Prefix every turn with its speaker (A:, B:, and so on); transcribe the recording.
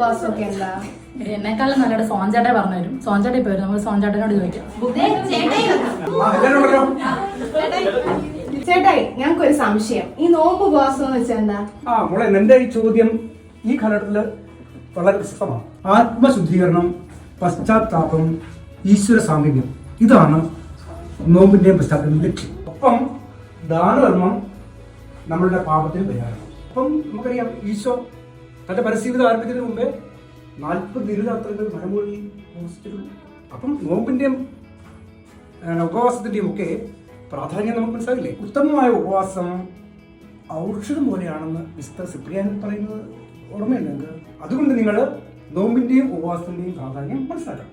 A: ഉപവാസമൊക്കെ എന്താ?
B: എന്നെക്കാളും നല്ലത് സോഞ്ചാട്ടെ പറഞ്ഞുതരും. സോഞ്ചാട്ടെ ഇപ്പൊ വരും, നമ്മൾ സോഞ്ചാട്ടനോട് ചോദിക്കാം.
A: ചേട്ടായി, ഞങ്ങൾക്കൊരു സംശയം. ഈ നോമ്പ് ഉപവാസം എന്ന് വെച്ചാൽ എന്താ?
C: മോളെ, എന്റെ ഈ ചോദ്യം ഈ കാലഘട്ടത്തില് വളരെ പ്രസക്തമാണ്. ആത്മശുദ്ധീകരണം, പശ്ചാത്താപം, ഈശ്വര സാമീപ്യം, ഇതാണ് നോമ്പിന്റെയും പശ്ചാത്തലത്തിന്റെ ലക്ഷ്യം. ഒപ്പം ദാനധർമ്മം നമ്മളുടെ പാപത്തിന് പരിഹാരം. അപ്പം നമുക്കറിയാം, ഈശോ തന്റെ പരസ്യജീവിതം ആരംഭിക്കുന്നതിന് മുമ്പേ 40 ദിനരാത്രങ്ങൾ മരമൂഴി ഉപവസിച്ചിട്ടുണ്ട്. അപ്പം നോമ്പിന്റെയും ഉപവാസത്തിന്റെയും ഒക്കെ പ്രാധാന്യം നമുക്ക് മനസ്സിലാകില്ലേ? ഉത്തമമായ ഉപവാസം ഔഷധം പോലെയാണെന്ന് മിസ്റ്റർ സിപ്രിയാൻ പറയുന്നത് ഓർമ്മയുണ്ട്. അതുകൊണ്ട് നിങ്ങൾ നോമ്പിന്റെയും ഉപവാസത്തിന്റെയും പ്രാധാന്യം മനസ്സിലാക്കണം.